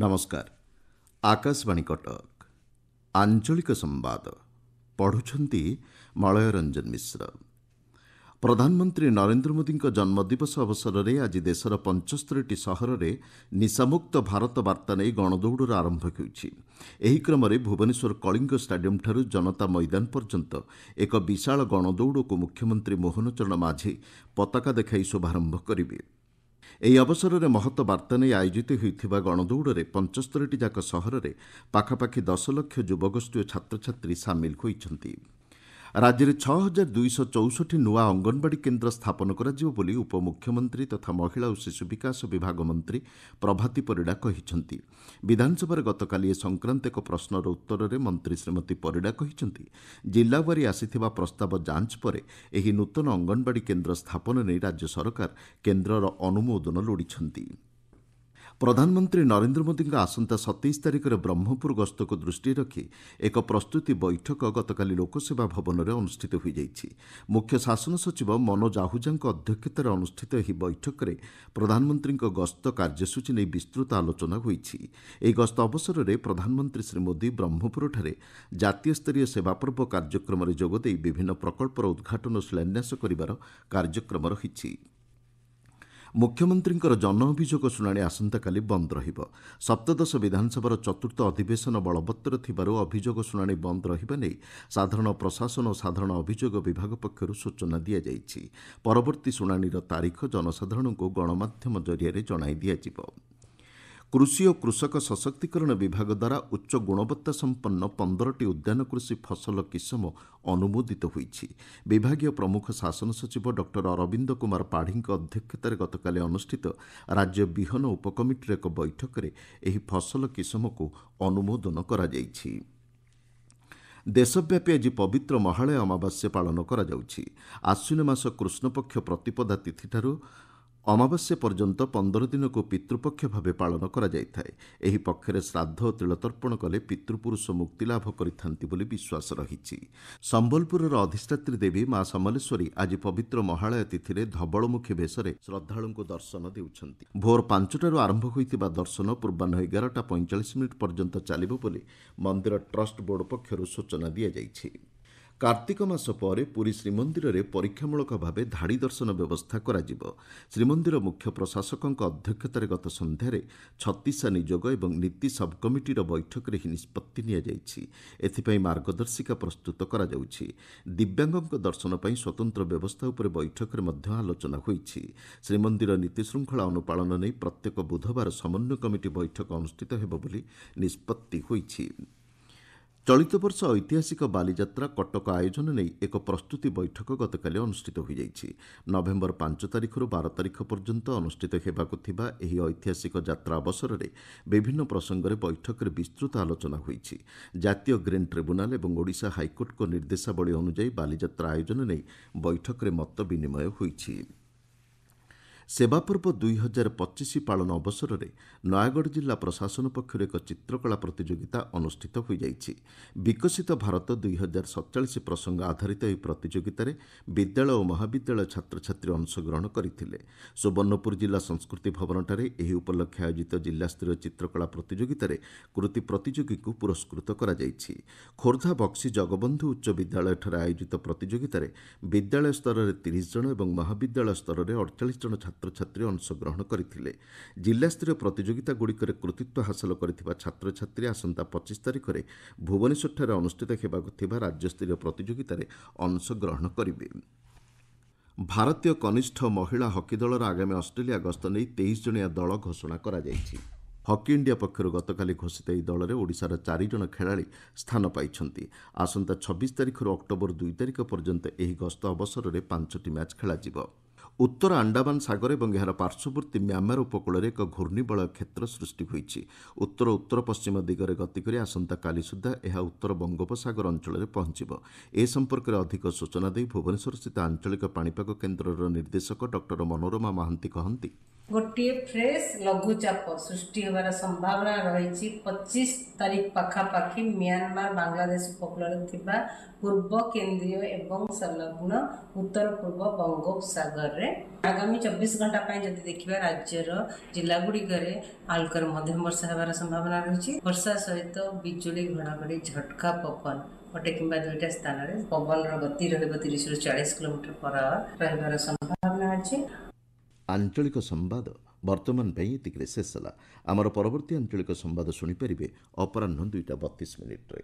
नमस्कार। आकाशवाणी कटक आंचलिक संवाद पढ़ुछंती मलय रंजन मिश्र। प्रधानमंत्री नरेंद्र मोदी जन्मदिवस अवसर में आज देशर 75 सहर में निशामुक्त भारत वार्ता नहीं गणदौड़ आरंभ होती। क्रम में भुवनेश्वर कलिंग स्टाडियम ठारू जनता मैदान पर्यंत एक विशाल गणदौड़ को मुख्यमंत्री मोहन चरण माझी पताका देखाई शुभारंभ करेंगे। ଏହି ଅବସରରେ ମହତ ବାର୍ତ୍ତା ନେଇ ଆୟୋଜିତ ହେଉଥିବା ଗଣଦୌଡ଼ରେ 75ଟି ଯାକ ସହରରେ ପାଖାପାଖି 10 ଲକ୍ଷ ଯୁବଗୋଷ୍ଠୀ ଓ ଛାତ୍ରଛାତ୍ରୀ ସାମିଲ ହୋଇଛନ୍ତି। ରାଜ୍ୟରେ 6264 ନୂଆ ଅଙ୍ଗନବାଡ଼ି କେନ୍ଦ୍ର ସ୍ଥାପନ କରାଯିବ ବୋଲି ଉପମୁଖ୍ୟମନ୍ତ୍ରୀ ତଥା ମହିଳା ଓ ଶିଶୁ ବିକାଶ ବିଭାଗ ମନ୍ତ୍ରୀ ପ୍ରଭାତୀ ପରିଡ଼ା କହିଛନ୍ତି। ବିଧାନସଭାରେ ଗତକାଲି ଏ ସଂକ୍ରାନ୍ତ ଏକ ପ୍ରଶ୍ନର ଉତ୍ତରରେ ମନ୍ତ୍ରୀ ଶ୍ରୀମତୀ ପରିଡ଼ା କହିଛନ୍ତି, ଜିଲ୍ଲାୱାରୀ ଆସିଥିବା ପ୍ରସ୍ତାବ ଯାଞ୍ଚ ପରେ ଏହି ନୂତନ ଅଙ୍ଗନବାଡ଼ି କେନ୍ଦ୍ର ସ୍ଥାପନ ନେଇ ରାଜ୍ୟ ସରକାର କେନ୍ଦ୍ରର ଅନୁମୋଦନ ଲୋଡ଼ିଛନ୍ତି। प्रधानमंत्री नरेंद्र मोदी आसंता 27 तारिखर ब्रह्मपुर गस्त को दृष्टि रखी एक प्रस्तुति बैठक गतकाली लोकसेवा भवन में अनुष्ठित हो जाइछि। मुख्य शासन सचिव मनोज आहूजा अध्यक्षतार अनुष्ठित यह बैठक में प्रधानमंत्री गस्त कार्यसूची नहीं विस्तृत आलोचना होइछि। एही गस्त अवसर में प्रधानमंत्री श्री मोदी ब्रह्मपुर जातीय स्तरीय सेवा पर्व कार्यक्रम में जोगदे विभिन्न प्रकल्पर उद्घाटन और शिलान्यास करिवार कार्यक्रम रहिछि। मुख्यमंत्री जन अभियोग शुणाणी आसंताकाली बंद रहिबो। सप्तदश विधानसभार चतुर्थ अधिवेशन बलवत्तर थिबारु अभियोग शुणाणी बंद रहिबा नै साधारण प्रशासन और साधारण अभियोग विभाग पक्षरु सूचना दिया जाइछि। परवर्ती शुणाणीर तारीख जनसाधारण को गणमाध्यम जरिया जणाई दियाजिबो। कृषि और कृषक सशक्तिकरण विभाग द्वारा उच्च गुणवत्ता संपन्न 15टी उद्यान कृषि फसल किसम अनुमोदित होइछि। विभागीय प्रमुख शासन सचिव डॉक्टर अरविंद कुमार पाढ़ी अध्यक्षतार गतकाली अनुष्ठित राज्य बिहन उपकमिटर एक बैठक में एही फसल किसम को अनुमोदन करा जाइछि। देशव्यापी आज पवित्र महालय अमावास्या पालन करा जाउछि। आश्विन मास कृष्णपक्ष प्रतिपदा तिथिठारू अमावास्या पर्यंत 15 दिन को पितृपक्ष भाव पालन करा जायथाय। एही पक्षरे श्राद्ध और तिलतर्पण कले पितृपुरुष मुक्तिलाभ करिथांती बोली विश्वास रहिछि। संबलपुरर अधिष्ठात्री देवी मां समलेश्वरी आज पवित्र महालय तिथि धवलमुखी बेशरे श्रद्धालुओं को दर्शन देउछंती। भोर 5टारू आरंभ होइतिबा दर्शन पूर्वाह्न 11:45 पर्यंत चलिबो बोली मंदिर ट्रस्ट बोर्ड पक्षरु सूचना दिया जाइछि। कार्तिक मास पर पुरी श्रीमंदिर में परीक्षामूलक भाव धाड़ी दर्शन व्यवस्था कराजिबो। श्रीमंदिर मुख्य प्रशासकों अध्यक्षतार गत संध्यारे 36 नियोग और नीति सबकमिटर बैठक में निष्पत्ति नियाଯାଇଛି। एथिपाई मार्गदर्शिका प्रस्तुत करा जाउछि। दिव्यांगों दर्शन पर स्वतंत्र व्यवस्था उपर बैठक में मध्य आलोचना होइछि। श्रीमंदिर नीति श्रृंखला अनुपालन नहीं प्रत्येक बुधवार समन्वय कमिटी बैठक अनुष्ठित हेबो बोली निष्पत्ति होइछि। चलित वर्ष ऐतिहासिक बालीजात्रा कटक आयोजन नहीं एक प्रस्तुति बैठक गतकाली अनुष्ठित हो जाइछि। नवेम्बर 5 तारिखରୁ 12 तारिख पर्यंत अनुष्ठित हेबाकु थिबा एही ऐतिहासिक यात्रा अवसर में विभिन्न प्रसंग में बैठक में विस्तृत आलोचना होइछि। जातीय ग्रीन ट्रिब्यूनाल और ओडिशा हाइकोर्ट को निर्देशावली अनुଯାयी बालीजात्रा आयोजन नहीं बैठक में मत विनिमय होइछि। सेवा पर्व 2025 पालन अवसर में नयागढ़ जिला प्रशासन पक्षर एक चित्रकला प्रतियोगिता अनुष्ठित हो जाइछि। विकसित भारत 2047 प्रसंग आधारित यह प्रतियोगिता विद्यालय और महाविद्यालय छात्र छात्री अंशग्रहण करथिले। सुवर्णपुर जिला संस्कृति भवन ठारे एही उपलक्षे आयोजित जिलास्तरीय चित्रकला प्रतियोगिता कृति प्रतियोगी को पुरस्कृत करा जाइछि। खोर्धा बक्सी जगबंधु उच्च विद्यालय ठारे आयोजित प्रतियोगिता विद्यालय स्तर में 30 जन और महाविद्यालय स्तर में 48 जन छात्र अंशग्रहण करथिले। जिलास्तरीय प्रतियोगिता गुड़िकर कृतित्व हासिल करथिबा छात्र छात्री आसंता 25 तारिख में भुवनेश्वर अनुष्ठित हेबाकु थिबा राज्यस्तरीय प्रतियोगिता अंशग्रहण करिवे। भारतीय कनिष्ठ महिला हकी दलर आगामी ऑस्ट्रेलिया गस्त नहीं 23 जणिया दल घोषणा करा जाइछि। हकी इंडिया पक्षर गतकाली घोषित यह दल में ओडिशार 4 जण खेलाड़ी स्थान पाइछन्ति। आसंता 26 तारिख अक्टोबर 2 तारिख पर्यंत यह गस्त अवसर में 5टी मैच खेलाजिबो। उत्तर अंडमान सागर और यार पार्श्ववर्ती म्यांमार उपकूल एक घूर्णिबलय क्षेत्र सृष्टि होइछि। उत्तर उत्तर पश्चिम दिगरे गति करी आसंता काली सुधा यह उत्तर बंगोपसागर अंचल में पहुंचब। ए संपर्क में अधिक सूचना दे भुवनेश्वर स्थित आंचलिक पाणीपाग केन्द्रर निर्देशक डॉक्टर मनोरमा महांती कहती, गोटे फ्रेश लघुचाप सृष्टि होबार संभावना रही 25 तारीख पाखापाखि म्यांमार बांग्लादेश उपकूल थिबा पूर्व केंद्रीय एवं संलग्न उत्तर पूर्व बंगोपसागर रे आगामी 24 घंटा जदि देखिबा राज्यर जिलागुड़िक आलकर मध्यम वर्षा होबार संभावना रही वर्षा सहित बिजुली घड़घड़ी झटका पवन गोटे कि दुईटा स्थान में पवन गति रही 30 ରୁ 40 किलोमीटर पर आवर रहिबार संभावना अच्छी। आंचलिक संवाद वर्तमान एतिक शेष है। आमर परवर्ती आंचलिक संवाद शुणिपारे अपराह 2:32 मिनिट्रे।